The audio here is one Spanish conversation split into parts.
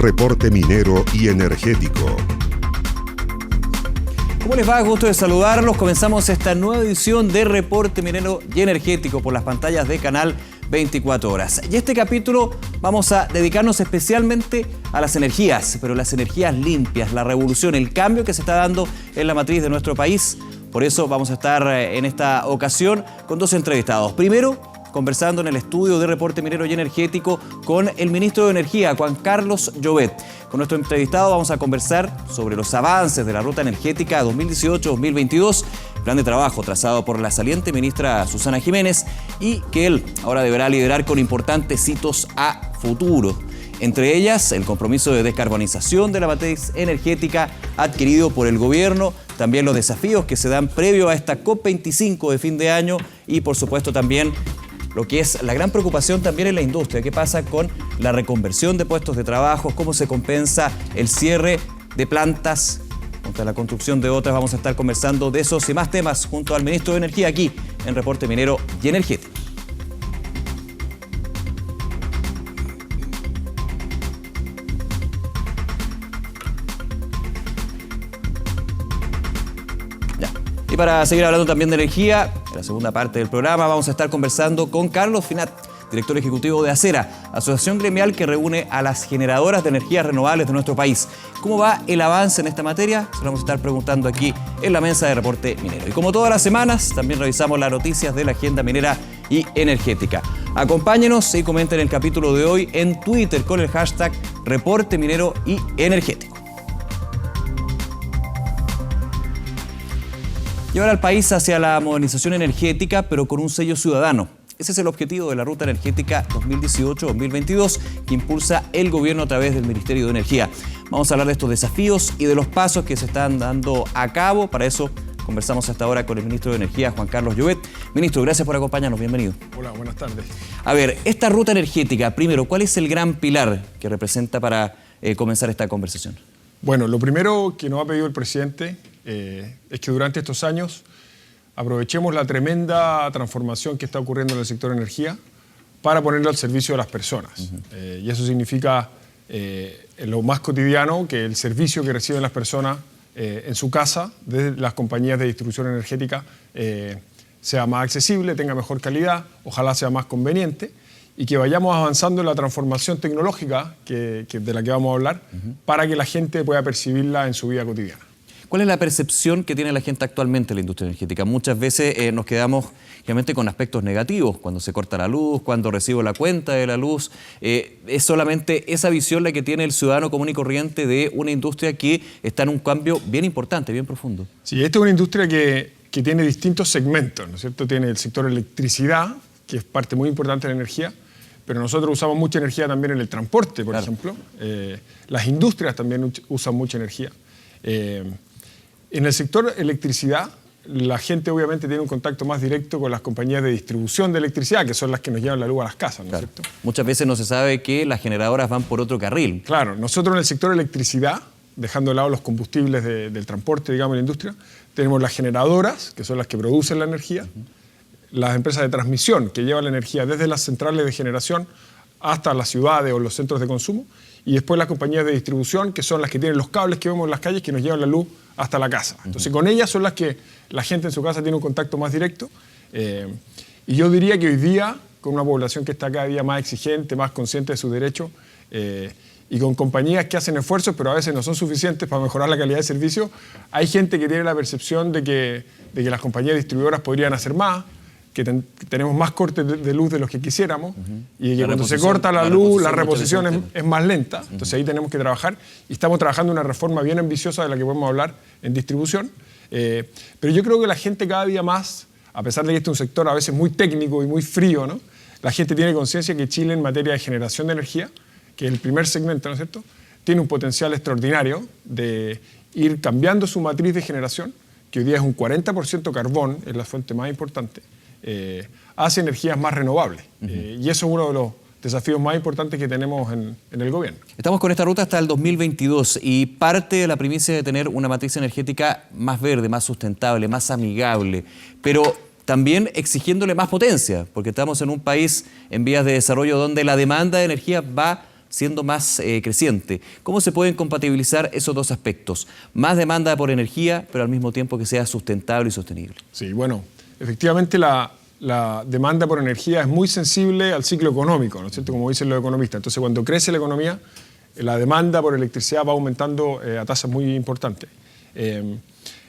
reporte minero y energético. ¿Cómo les va? Gusto de saludarlos. Comenzamos esta nueva edición de Reporte Minero y Energético por las pantallas de Canal 24 Horas. Y este capítulo vamos a dedicarnos especialmente a las energías, pero las energías limpias, la revolución, el cambio que se está dando en la matriz de nuestro país. Por eso vamos a estar en esta ocasión con dos entrevistados. Primero, conversando en el estudio de Reporte Minero y Energético con el ministro de Energía, Juan Carlos Llobet. Con nuestro entrevistado vamos a conversar sobre los avances de la Ruta Energética 2018-2022, plan de trabajo trazado por la saliente ministra Susana Jiménez y que él ahora deberá liderar con importantes hitos a futuro. Entre ellas, el compromiso de descarbonización de la matriz energética adquirido por el gobierno, también los desafíos que se dan previo a esta COP25 de fin de año y, por supuesto, también lo que es la gran preocupación también en la industria. ¿Qué pasa con la reconversión de puestos de trabajo? ¿Cómo se compensa el cierre de plantas contra la construcción de otras? Vamos a estar conversando de esos y más temas junto al ministro de Energía aquí en Reporte Minero y Energético. Y para seguir hablando también de energía, en la segunda parte del programa vamos a estar conversando con Carlos Finat, director ejecutivo de Acera, asociación gremial que reúne a las generadoras de energías renovables de nuestro país. ¿Cómo va el avance en esta materia? Se lo vamos a estar preguntando aquí en la mesa de Reporte Minero. Y como todas las semanas, también revisamos las noticias de la agenda minera y energética. Acompáñenos y comenten el capítulo de hoy en Twitter con el hashtag Reporte Minero y Energético. Llevar al país hacia la modernización energética, pero con un sello ciudadano. Ese es el objetivo de la Ruta Energética 2018-2022 que impulsa el gobierno a través del Ministerio de Energía. Vamos a hablar de estos desafíos y de los pasos que se están dando a cabo. Para eso conversamos hasta ahora con el ministro de Energía, Juan Carlos Llobet. Ministro, gracias por acompañarnos. Bienvenido. Hola, buenas tardes. A ver, esta Ruta Energética, primero, ¿cuál es el gran pilar que representa para comenzar esta conversación? Bueno, lo primero que nos ha pedido el presidente es que durante estos años aprovechemos la tremenda transformación que está ocurriendo en el sector energía para ponerlo al servicio de las personas. Y eso significa, en lo más cotidiano, que el servicio que reciben las personas en su casa, desde las compañías de distribución energética, sea más accesible, tenga mejor calidad, ojalá sea más conveniente, y que vayamos avanzando en la transformación tecnológica de la que vamos a hablar, para que la gente pueda percibirla en su vida cotidiana. ¿Cuál es la percepción que tiene la gente actualmente de la industria energética? Muchas veces nos quedamos realmente con aspectos negativos, cuando se corta la luz, cuando recibo la cuenta de la luz. Es solamente esa visión la que tiene el ciudadano común y corriente de una industria que está en un cambio bien importante, bien profundo. Sí, esta es una industria que tiene distintos segmentos, ¿no es cierto? Tiene el sector electricidad, que es parte muy importante de la energía, pero nosotros usamos mucha energía también en el transporte, por ejemplo. Las industrias también usan mucha energía. En el sector electricidad, la gente obviamente tiene un contacto más directo con las compañías de distribución de electricidad, que son las que nos llevan la luz a las casas, ¿no es cierto? Muchas veces no se sabe que las generadoras van por otro carril. Claro, nosotros en el sector electricidad, dejando de lado los combustibles del transporte, digamos, de la industria, tenemos las generadoras, que son las que producen la energía, las empresas de transmisión, que llevan la energía desde las centrales de generación hasta las ciudades o los centros de consumo, y después las compañías de distribución, que son las que tienen los cables que vemos en las calles, que nos llevan la luz hasta la casa. Entonces, con ellas son las que la gente en su casa tiene un contacto más directo. Y yo diría que hoy día, con una población que está cada día más exigente, más consciente de sus derechos, y con compañías que hacen esfuerzos, pero a veces no son suficientes para mejorar la calidad de servicio, hay gente que tiene la percepción de que las compañías distribuidoras podrían hacer más, que tenemos más cortes de luz de los que quisiéramos, y que cuando se corta la luz, la reposición es más lenta. Entonces ahí tenemos que trabajar, y estamos trabajando una reforma bien ambiciosa de la que podemos hablar en distribución. Pero yo creo que la gente cada día más, a pesar de que este es un sector a veces muy técnico y muy frío, ¿no? La gente tiene conciencia que Chile, en materia de generación de energía, que es el primer segmento, ¿no es cierto?, tiene un potencial extraordinario de ir cambiando su matriz de generación, que hoy día es un 40% carbón, es la fuente más importante, hacia energías más renovables. Y eso es uno de los desafíos más importantes que tenemos en el gobierno. Estamos con esta ruta hasta el 2022 y parte de la primicia de tener una matriz energética más verde, más sustentable, más amigable, pero también exigiéndole más potencia, porque estamos en un país en vías de desarrollo donde la demanda de energía va siendo más creciente. ¿Cómo se pueden compatibilizar esos dos aspectos? Más demanda por energía, pero al mismo tiempo que sea sustentable y sostenible. Sí, bueno, efectivamente la demanda por energía es muy sensible al ciclo económico, ¿no es cierto? Como dicen los economistas. Entonces, cuando crece la economía, la demanda por electricidad va aumentando a tasas muy importantes.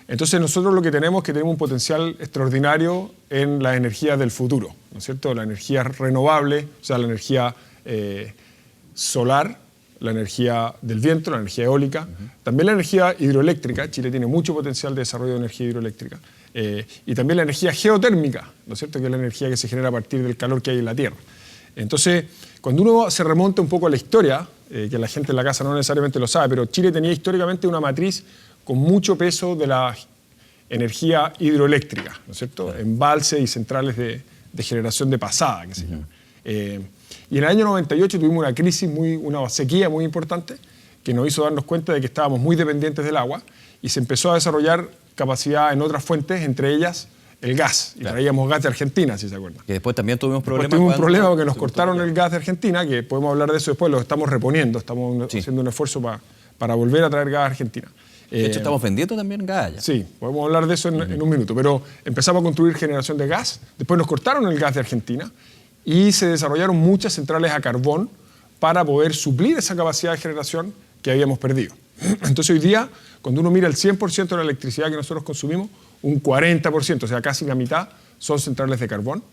Entonces, nosotros lo que tenemos es que tenemos un potencial extraordinario en las energías del futuro, ¿no es cierto? La energía renovable, o sea, la energía solar, la energía del viento, la energía eólica, también la energía hidroeléctrica. Chile tiene mucho potencial de desarrollo de energía hidroeléctrica. Y también la energía geotérmica, ¿no es cierto?, que es la energía que se genera a partir del calor que hay en la Tierra. Entonces, cuando uno se remonta un poco a la historia, que la gente en la casa no necesariamente lo sabe, pero Chile tenía históricamente una matriz con mucho peso de la energía hidroeléctrica, ¿no es cierto?, claro, embalses y centrales de generación de pasada, que se llama. Y en el año 98 tuvimos una crisis, una sequía muy importante, que nos hizo darnos cuenta de que estábamos muy dependientes del agua, y se empezó a desarrollar capacidad en otras fuentes, entre ellas el gas. Y traíamos gas de Argentina, si se acuerdan. Que después también tuvimos problemas. Tuvimos un problema porque nos cortaron el gas de Argentina, que podemos hablar de eso después, lo estamos reponiendo, estamos haciendo un esfuerzo para volver a traer gas a Argentina. De hecho, estamos vendiendo también gas allá. Sí, podemos hablar de eso en un minuto, pero empezamos a construir generación de gas, después nos cortaron el gas de Argentina y se desarrollaron muchas centrales a carbón para poder suplir esa capacidad de generación que habíamos perdido. Entonces hoy día, cuando uno mira el 100% de la electricidad que nosotros consumimos, un 40%, o sea, casi la mitad, son centrales de carbón.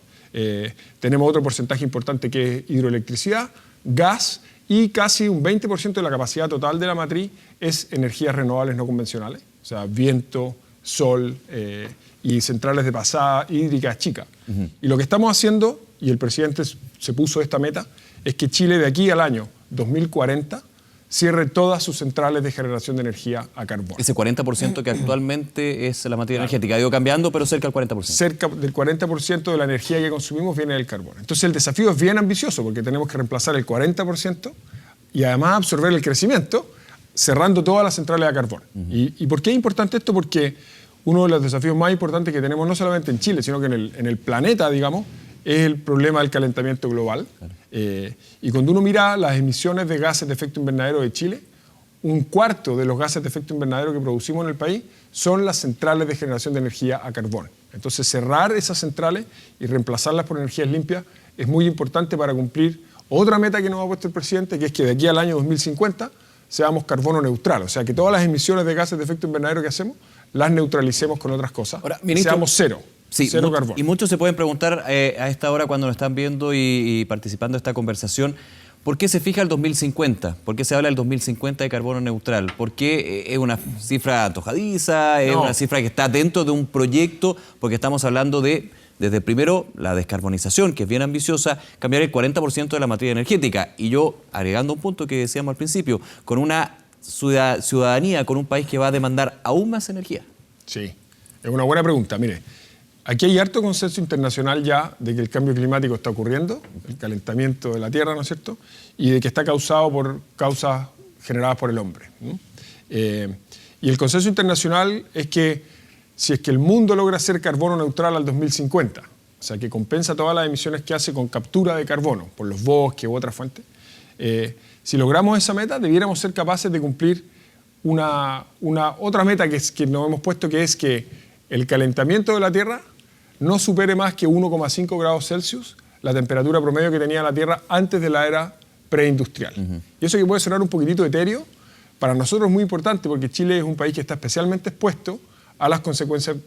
Tenemos otro porcentaje importante que es hidroelectricidad, gas, y casi un 20% de la capacidad total de la matriz es energías renovables no convencionales, o sea, viento, sol y centrales de pasada hídrica chica. Y lo que estamos haciendo, y el presidente se puso esta meta, es que Chile de aquí al año 2040 cierre todas sus centrales de generación de energía a carbón. Ese 40% que actualmente es la materia energética, ha ido cambiando, pero cerca del 40%. Cerca del 40% de la energía que consumimos viene del carbón. Entonces el desafío es bien ambicioso porque tenemos que reemplazar el 40% y además absorber el crecimiento cerrando todas las centrales a carbón. ¿Y por qué es importante esto? Porque uno de los desafíos más importantes que tenemos no solamente en Chile, sino que en el planeta, digamos, es el problema del calentamiento global. Claro. Y cuando uno mira las emisiones de gases de efecto invernadero de Chile, un cuarto de los gases de efecto invernadero que producimos en el país son las centrales de generación de energía a carbón. Entonces, cerrar esas centrales y reemplazarlas por energías limpias es muy importante para cumplir otra meta que nos ha puesto el presidente, que es que de aquí al año 2050 seamos carbono neutral. O sea, que todas las emisiones de gases de efecto invernadero que hacemos las neutralicemos con otras cosas. Ahora, ministro, seamos cero. Sí, cero carbono. Y muchos se pueden preguntar a esta hora cuando nos están viendo y participando de esta conversación, ¿por qué se fija el 2050? ¿Por qué se habla del 2050 de carbono neutral? ¿Por qué es una cifra antojadiza? ¿Es una cifra que está dentro de un proyecto? Porque estamos hablando de, desde primero, la descarbonización, que es bien ambiciosa, cambiar el 40% de la materia energética. Y yo, agregando un punto que decíamos al principio, con una ciudadanía, con un país que va a demandar aún más energía. Sí, es una buena pregunta. Mire, aquí hay harto consenso internacional ya de que el cambio climático está ocurriendo, el calentamiento de la Tierra, ¿no es cierto?, y de que está causado por causas generadas por el hombre, ¿no? Y el consenso internacional es que si es que el mundo logra ser carbono neutral al 2050, o sea, que compensa todas las emisiones que hace con captura de carbono por los bosques u otras fuentes, si logramos esa meta, debiéramos ser capaces de cumplir una otra meta que nos hemos puesto, que es que el calentamiento de la Tierra no supere más que 1,5 grados Celsius la temperatura promedio que tenía la Tierra antes de la era preindustrial. Y eso que puede sonar un poquitito etéreo, para nosotros es muy importante porque Chile es un país que está especialmente expuesto a las consecuencias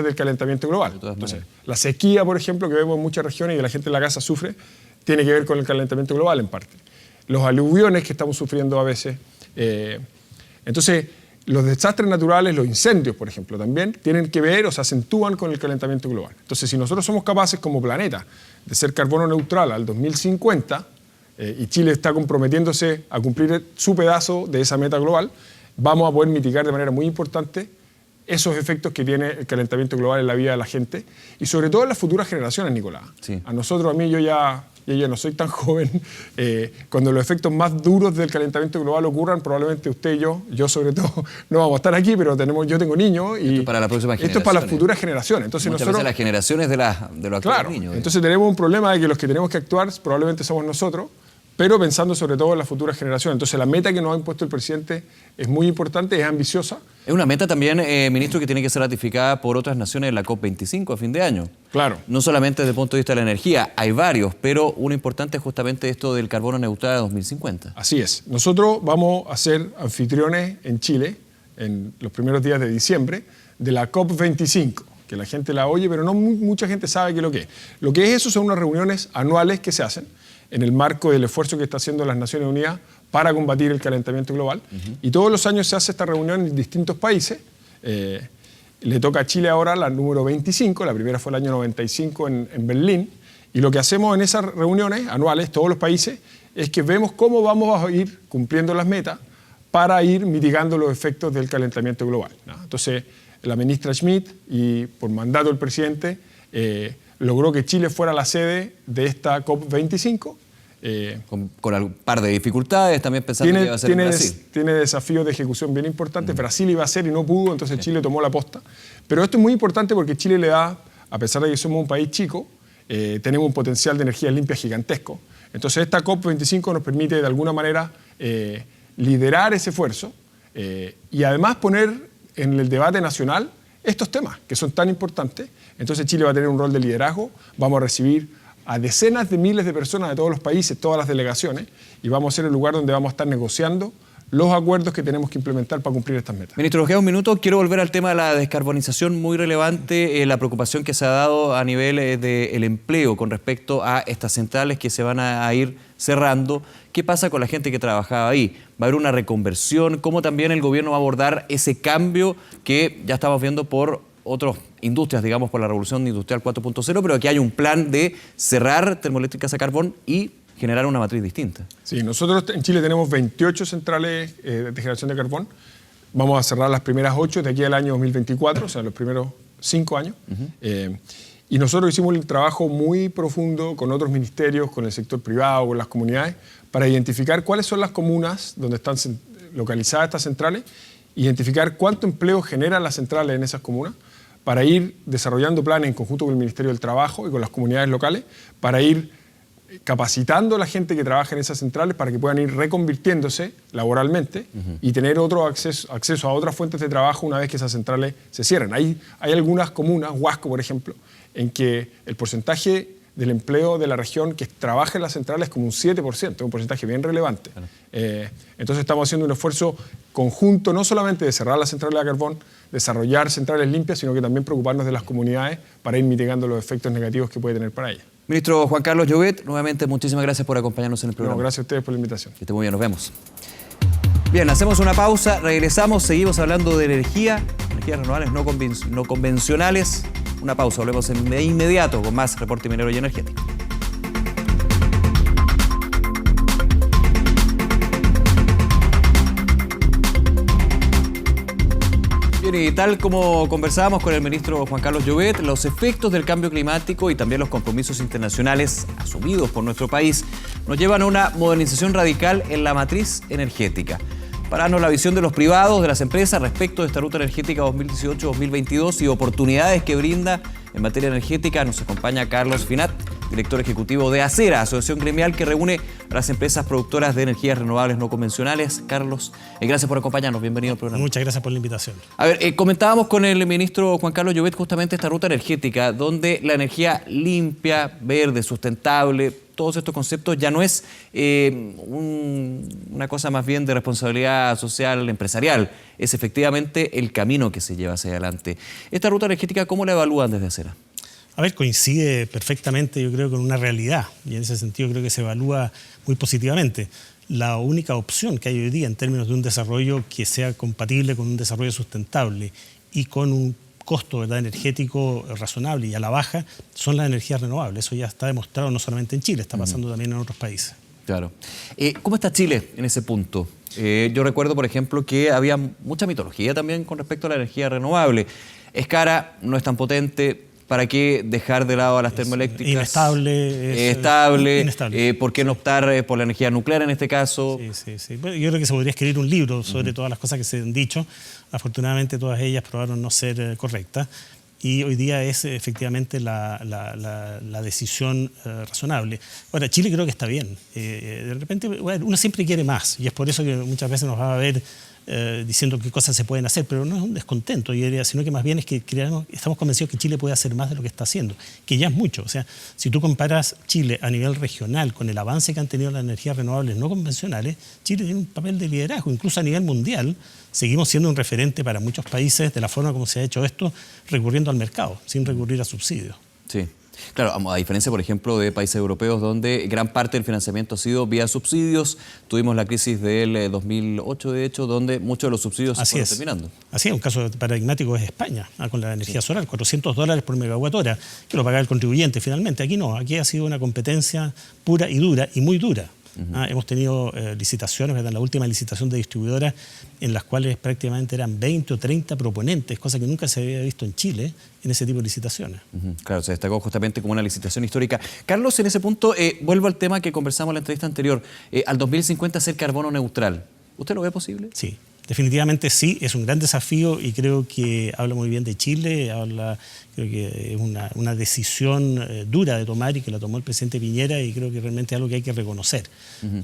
del calentamiento global. Entonces, la sequía, por ejemplo, que vemos en muchas regiones y que la gente en la casa sufre, tiene que ver con el calentamiento global en parte. Los aluviones que estamos sufriendo a veces. Entonces, los desastres naturales, los incendios, por ejemplo, también tienen que ver o se acentúan con el calentamiento global. Entonces, si nosotros somos capaces como planeta de ser carbono neutral al 2050, y Chile está comprometiéndose a cumplir su pedazo de esa meta global, vamos a poder mitigar de manera muy importante esos efectos que tiene el calentamiento global en la vida de la gente y sobre todo en las futuras generaciones, Nicolás. Sí. A mí, yo ya no soy tan joven. Cuando los efectos más duros del calentamiento global ocurran, probablemente usted y yo sobre todo, no vamos a estar aquí, pero yo tengo niños y esto es para la próxima generación. Esto es para las futuras generaciones. Entonces muchas veces las generaciones de los actuales niños. Entonces tenemos un problema de que los que tenemos que actuar probablemente somos nosotros, pero pensando sobre todo en las futuras generaciones. Entonces la meta que nos ha impuesto el presidente es muy importante, es ambiciosa. Es una meta también, ministro, que tiene que ser ratificada por otras naciones en la COP25 a fin de año. Claro. No solamente desde el punto de vista de la energía, hay varios, pero uno importante es justamente esto del carbono neutral de 2050. Así es. Nosotros vamos a ser anfitriones en Chile en los primeros días de diciembre de la COP25, que la gente la oye, pero no mucha gente sabe qué es lo que es. Lo que es eso son unas reuniones anuales que se hacen en el marco del esfuerzo que está haciendo las Naciones Unidas para combatir el calentamiento global. Y todos los años se hace esta reunión en distintos países. Le toca a Chile ahora la número 25, la primera fue el año 95 en Berlín. Y lo que hacemos en esas reuniones anuales, todos los países, es que vemos cómo vamos a ir cumpliendo las metas para ir mitigando los efectos del calentamiento global, ¿no? Entonces, la ministra Schmidt, y por mandato del presidente, logró que Chile fuera la sede de esta COP25. Con un par de dificultades, también pensando que iba a ser en Brasil. Tiene desafíos de ejecución bien importantes. Brasil iba a ser y no pudo, entonces Chile tomó la posta. Pero esto es muy importante porque Chile le da, a pesar de que somos un país chico, tenemos un potencial de energía limpia gigantesco. Entonces esta COP25 nos permite de alguna manera liderar ese esfuerzo y además poner en el debate nacional estos temas que son tan importantes. Entonces Chile va a tener un rol de liderazgo, vamos a recibir a decenas de miles de personas de todos los países, todas las delegaciones, y vamos a ser el lugar donde vamos a estar negociando los acuerdos que tenemos que implementar para cumplir estas metas. Ministro, nos queda un minuto. Quiero volver al tema de la descarbonización, muy relevante, la preocupación que se ha dado a nivel del empleo con respecto a estas centrales que se van a ir cerrando. ¿Qué pasa con la gente que trabajaba ahí? ¿Va a haber una reconversión? ¿Cómo también el gobierno va a abordar ese cambio que ya estamos viendo por otras industrias, digamos, por la revolución industrial 4.0, pero que hay un plan de cerrar termoeléctricas a carbón y generar una matriz distinta? Sí, nosotros en Chile tenemos 28 centrales de generación de carbón. Vamos a cerrar las primeras 8 de aquí al año 2024, o sea, los primeros 5 años. Y nosotros hicimos un trabajo muy profundo con otros ministerios, con el sector privado, con las comunidades, para identificar cuáles son las comunas donde están localizadas estas centrales, identificar cuánto empleo generan las centrales en esas comunas, para ir desarrollando planes en conjunto con el Ministerio del Trabajo y con las comunidades locales, para ir capacitando a la gente que trabaja en esas centrales para que puedan ir reconvirtiéndose laboralmente y tener otro acceso a otras fuentes de trabajo una vez que esas centrales se cierren. Hay algunas comunas, Huasco por ejemplo, en que el porcentaje del empleo de la región que trabaja en las centrales es como un 7%, es un porcentaje bien relevante. Claro. Entonces estamos haciendo un esfuerzo conjunto, no solamente de cerrar las centrales de carbón, desarrollar centrales limpias, sino que también preocuparnos de las comunidades para ir mitigando los efectos negativos que puede tener para ellas. Ministro Juan Carlos Llobet, nuevamente muchísimas gracias por acompañarnos en el programa. No, gracias a ustedes por la invitación. Que esté muy bien, nos vemos. Bien, hacemos una pausa, regresamos, seguimos hablando de energías renovables no convencionales. Una pausa, volvemos de inmediato con más Reporte Minero y Energético. Bien, y tal como conversábamos con el ministro Juan Carlos Llobet, los efectos del cambio climático y también los compromisos internacionales asumidos por nuestro país nos llevan a una modernización radical en la matriz energética. Para darnos la visión de los privados, de las empresas respecto de esta ruta energética 2018-2022 y oportunidades que brinda en materia energética, nos acompaña Carlos Finat, director ejecutivo de Acera, asociación gremial que reúne a las empresas productoras de energías renovables no convencionales. Carlos, gracias por acompañarnos, bienvenido al programa. Muchas gracias por la invitación. A ver, comentábamos con el ministro Juan Carlos Llobet justamente esta ruta energética, donde la energía limpia, verde, sustentable, todos estos conceptos ya no es una cosa más bien de responsabilidad social empresarial, es efectivamente el camino que se lleva hacia adelante. Esta ruta energética, ¿cómo la evalúan desde Acera? A ver, coincide perfectamente, yo creo, con una realidad, y en ese sentido creo que se evalúa muy positivamente. La única opción que hay hoy día en términos de un desarrollo que sea compatible con un desarrollo sustentable y con un costo, ¿verdad?, energético razonable y a la baja, son las energías renovables. Eso ya está demostrado no solamente en Chile, está pasando también en otros países. Claro. ¿Cómo está Chile en ese punto? Yo recuerdo, por ejemplo, que había mucha mitología también con respecto a la energía renovable. Es cara, no es tan potente. ¿Para qué dejar de lado a las termoeléctricas? Inestable. ¿Por qué no optar por la energía nuclear en este caso? Sí. Bueno, yo creo que se podría escribir un libro sobre todas las cosas que se han dicho. Afortunadamente todas ellas probaron no ser correctas. y hoy día es efectivamente la decisión razonable. Ahora, Chile creo que está bien. De repente, bueno, uno siempre quiere más, y es por eso que muchas veces nos va a ver diciendo qué cosas se pueden hacer, pero no es un descontento, yo diría, sino que más bien es que estamos convencidos que Chile puede hacer más de lo que está haciendo, que ya es mucho. O sea, si tú comparas Chile a nivel regional con el avance que han tenido las energías renovables no convencionales, Chile tiene un papel de liderazgo, incluso a nivel mundial. Seguimos siendo un referente para muchos países de la forma como se ha hecho esto, recurriendo al mercado, sin recurrir a subsidios. Sí. Claro, a diferencia, por ejemplo, de países europeos donde gran parte del financiamiento ha sido vía subsidios. Tuvimos la crisis del 2008, de hecho, donde muchos de los subsidios se fueron terminando. Así es, un caso paradigmático es España, con la energía solar, $400 por megawatt hora, que lo paga el contribuyente finalmente. Aquí no, aquí ha sido una competencia pura y dura, y muy dura. Hemos tenido licitaciones, ¿verdad? La última licitación de distribuidoras en las cuales prácticamente eran 20 o 30 proponentes, cosa que nunca se había visto en Chile en ese tipo de licitaciones. Claro, se destacó justamente como una licitación histórica. Carlos, en ese punto, vuelvo al tema que conversamos en la entrevista anterior, al 2050 ser carbono neutral. ¿Usted lo ve posible? Sí. Definitivamente sí, es un gran desafío y creo que habla muy bien de Chile, creo que es una decisión dura de tomar y que la tomó el presidente Piñera y creo que realmente es algo que hay que reconocer.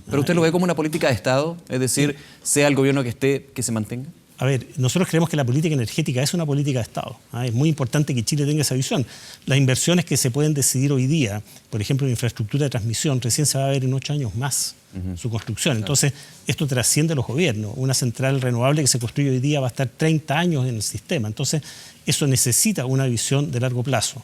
¿Pero usted lo ve como una política de Estado? Es decir, sea el gobierno que esté, que se mantenga. A ver, nosotros creemos que la política energética es una política de Estado. Es muy importante que Chile tenga esa visión. Las inversiones que se pueden decidir hoy día, por ejemplo, en infraestructura de transmisión, recién se va a ver en 8 años más su construcción. Entonces, esto trasciende los gobiernos. Una central renovable que se construye hoy día va a estar 30 años en el sistema. Entonces, eso necesita una visión de largo plazo.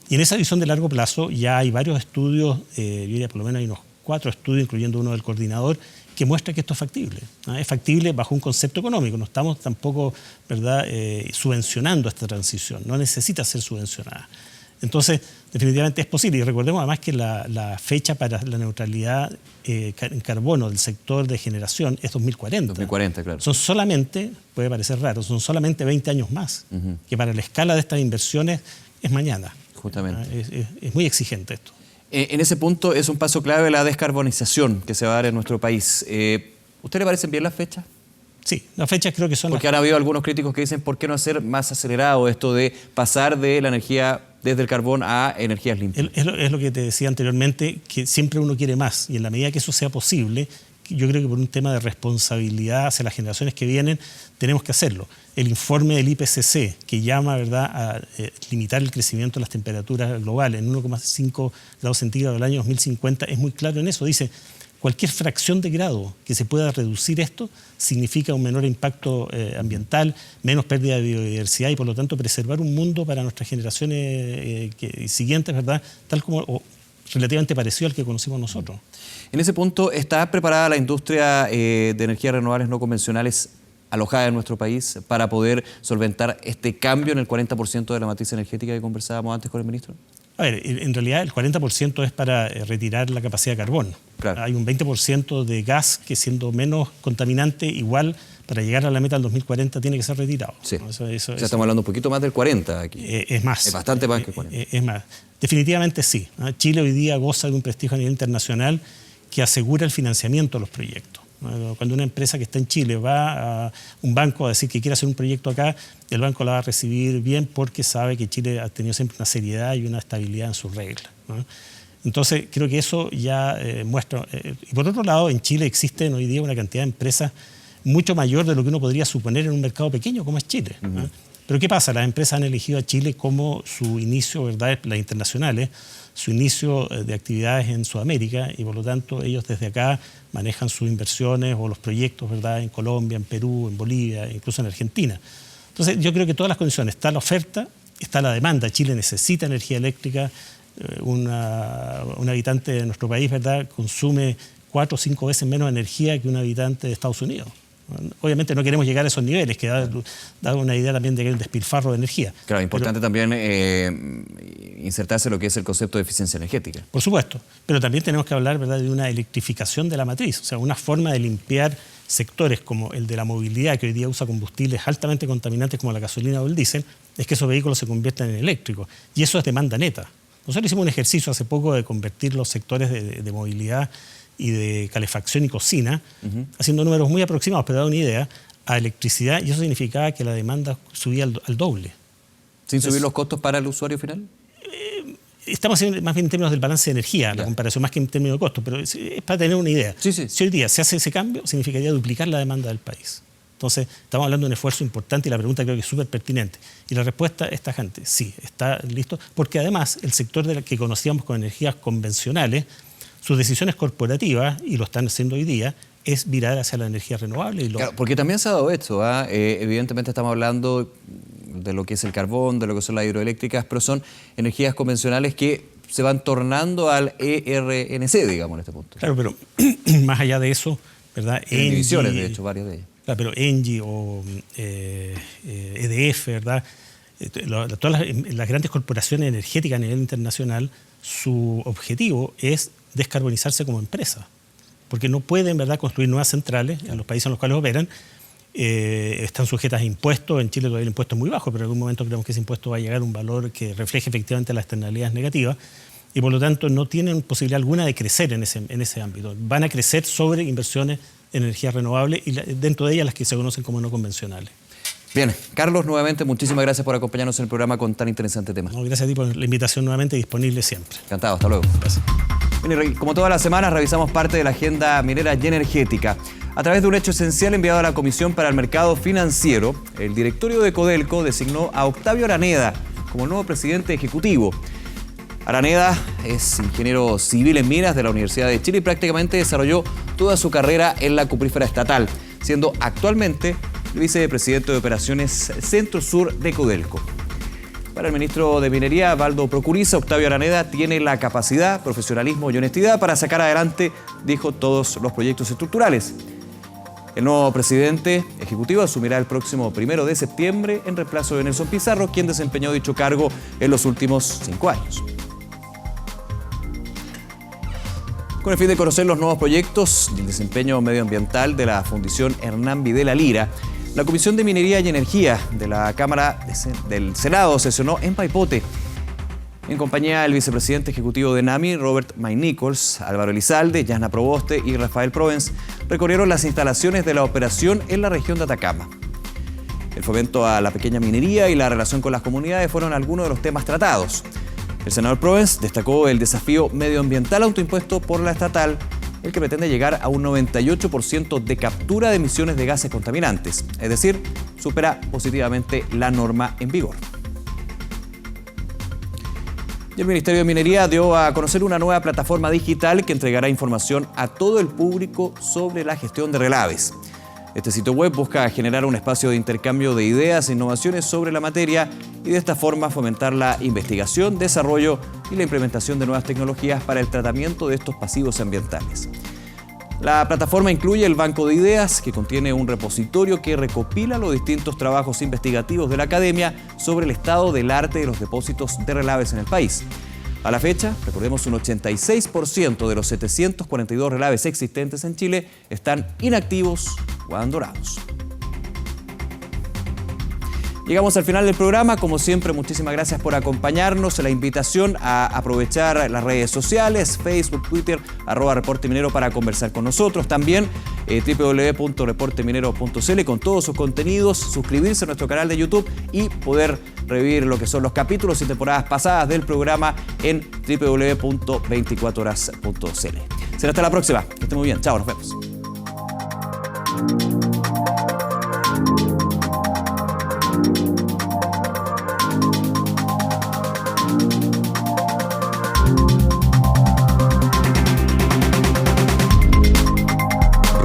Y en esa visión de largo plazo ya hay varios estudios, yo diría por lo menos hay unos 4 estudios, incluyendo uno del coordinador, que muestra que esto es factible. Es factible bajo un concepto económico. No estamos tampoco, ¿verdad?, subvencionando esta transición. No necesita ser subvencionada. Entonces, definitivamente es posible. Y recordemos además que la fecha para la neutralidad en carbono del sector de generación es 2040. 2040, claro. Son solamente, puede parecer raro, son solamente 20 años más, que para la escala de estas inversiones es mañana. Justamente. Es muy exigente esto. En ese punto es un paso clave la descarbonización que se va a dar en nuestro país. ¿Usted le parecen bien las fechas? Sí, las fechas creo que son... Porque han habido algunos críticos que dicen ¿por qué no hacer más acelerado esto de pasar de la energía desde el carbón a energías limpias? Es lo que te decía anteriormente, que siempre uno quiere más y en la medida que eso sea posible, yo creo que por un tema de responsabilidad hacia las generaciones que vienen, tenemos que hacerlo. El informe del IPCC, que llama, ¿verdad?, a limitar el crecimiento de las temperaturas globales en 1,5 grados centígrados al año 2050, es muy claro en eso. Dice, cualquier fracción de grado que se pueda reducir esto significa un menor impacto ambiental, menos pérdida de biodiversidad y, por lo tanto, preservar un mundo para nuestras generaciones siguientes, ¿verdad?, tal como relativamente parecido al que conocimos nosotros. En ese punto, ¿está preparada la industria de energías renovables no convencionales alojada en nuestro país para poder solventar este cambio en el 40% de la matriz energética que conversábamos antes con el ministro? A ver, en realidad el 40% es para retirar la capacidad de carbón. Claro. Hay un 20% de gas que, siendo menos contaminante, igual para llegar a la meta del 2040 tiene que ser retirado. Sí. Estamos hablando un poquito más del 40 aquí. Es más. Es bastante más que 40. Es más. Definitivamente sí. Chile hoy día goza de un prestigio a nivel internacional que asegura el financiamiento de los proyectos. Cuando una empresa que está en Chile va a un banco a decir que quiere hacer un proyecto acá, el banco la va a recibir bien porque sabe que Chile ha tenido siempre una seriedad y una estabilidad en sus reglas. Entonces, creo que eso ya muestra... y por otro lado, en Chile existen hoy día una cantidad de empresas mucho mayor de lo que uno podría suponer en un mercado pequeño como es Chile. Pero ¿qué pasa? Las empresas han elegido a Chile como su inicio, ¿verdad?, las internacionales, su inicio de actividades en Sudamérica y por lo tanto ellos desde acá manejan sus inversiones o los proyectos, ¿verdad?, en Colombia, en Perú, en Bolivia, incluso en Argentina. Entonces yo creo que todas las condiciones, está la oferta, está la demanda. Chile necesita energía eléctrica, un habitante de nuestro país, ¿verdad?, consume 4 o 5 veces menos energía que un habitante de Estados Unidos. Obviamente no queremos llegar a esos niveles, que da una idea también de que hay un despilfarro de energía. Claro, importante también insertarse lo que es el concepto de eficiencia energética. Por supuesto, pero también tenemos que hablar, ¿verdad?, de una electrificación de la matriz, o sea, una forma de limpiar sectores como el de la movilidad, que hoy día usa combustibles altamente contaminantes como la gasolina o el diésel, es que esos vehículos se conviertan en eléctricos, y eso es demanda neta. Nosotros hicimos un ejercicio hace poco de convertir los sectores de movilidad y de calefacción y cocina, haciendo números muy aproximados, pero da una idea, a electricidad, y eso significaba que la demanda subía al doble. ¿Sin subir los costos para el usuario final? Estamos haciendo más bien en términos del balance de energía, la comparación, más que en términos de costos, pero es para tener una idea. Sí, sí. Si hoy día se hace ese cambio, significaría duplicar la demanda del país. Entonces, estamos hablando de un esfuerzo importante y la pregunta creo que es súper pertinente. Y la respuesta es tajante, sí, está listo, porque además el sector que conocíamos con energías convencionales, sus decisiones corporativas, y lo están haciendo hoy día, es virar hacia la energía renovable. Claro, porque también se ha dado esto, evidentemente estamos hablando de lo que es el carbón, de lo que son las hidroeléctricas, pero son energías convencionales que se van tornando al ERNC, digamos, en este punto. Claro, pero más allá de eso, ¿verdad? Hay divisiones, de hecho, varias de ellas. Claro, pero Engie o EDF, ¿verdad? Todas las grandes corporaciones energéticas a nivel internacional, su objetivo es descarbonizarse como empresa, porque no pueden, ¿verdad?, construir nuevas centrales en los países en los cuales operan. Están sujetas a impuestos. En Chile todavía el impuesto es muy bajo, pero en algún momento creemos que ese impuesto va a llegar a un valor que refleje efectivamente las externalidades negativas y por lo tanto no tienen posibilidad alguna de crecer en ese ámbito. Van a crecer sobre inversiones en energías renovables y dentro de ellas las que se conocen como no convencionales. Bien, Carlos, nuevamente muchísimas gracias por acompañarnos en el programa con tan interesante tema. No, gracias a ti por la invitación nuevamente, disponible siempre. Encantado, hasta luego. Gracias. Bien, como todas las semanas revisamos parte de la agenda minera y energética. A través de un hecho esencial enviado a la Comisión para el Mercado Financiero, el directorio de Codelco designó a Octavio Araneda como el nuevo presidente ejecutivo. Araneda es ingeniero civil en minas de la Universidad de Chile y prácticamente desarrolló toda su carrera en la cuprífera estatal, siendo actualmente el vicepresidente de Operaciones Centro Sur de Codelco. Para el ministro de Minería, Valdo Procuriza, Octavio Araneda tiene la capacidad, profesionalismo y honestidad para sacar adelante, dijo, todos los proyectos estructurales. El nuevo presidente ejecutivo asumirá el próximo 1 de septiembre en reemplazo de Nelson Pizarro, quien desempeñó dicho cargo en los últimos 5 años. Con el fin de conocer los nuevos proyectos del desempeño medioambiental de la Fundición Hernán Videla Lira, la Comisión de Minería y Energía de la Cámara del Senado sesionó en Paipote. En compañía del vicepresidente ejecutivo de NAMI, Robert May Nichols, Álvaro Elizalde, Yasna Proboste y Rafael Provence, recorrieron las instalaciones de la operación en la región de Atacama. El fomento a la pequeña minería y la relación con las comunidades fueron algunos de los temas tratados. El senador Provence destacó el desafío medioambiental autoimpuesto por la estatal, el que pretende llegar a un 98% de captura de emisiones de gases contaminantes, es decir, supera positivamente la norma en vigor. Y el Ministerio de Minería dio a conocer una nueva plataforma digital que entregará información a todo el público sobre la gestión de relaves. Este sitio web busca generar un espacio de intercambio de ideas e innovaciones sobre la materia y de esta forma fomentar la investigación, desarrollo y la implementación de nuevas tecnologías para el tratamiento de estos pasivos ambientales. La plataforma incluye el banco de ideas, que contiene un repositorio que recopila los distintos trabajos investigativos de la academia sobre el estado del arte de los depósitos de relaves en el país. A la fecha, recordemos, un 86% de los 742 relaves existentes en Chile están inactivos o abandonados. Llegamos al final del programa. Como siempre, muchísimas gracias por acompañarnos. La invitación a aprovechar las redes sociales, Facebook, Twitter, @reporteminero para conversar con nosotros. También www.reporteminero.cl con todos sus contenidos, suscribirse a nuestro canal de YouTube y poder revivir lo que son los capítulos y temporadas pasadas del programa en www.24horas.cl. Será hasta la próxima. Que estén muy bien. Chao, nos vemos.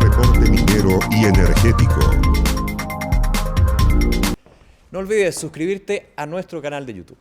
Reporte minero y energético. No olvides suscribirte a nuestro canal de YouTube.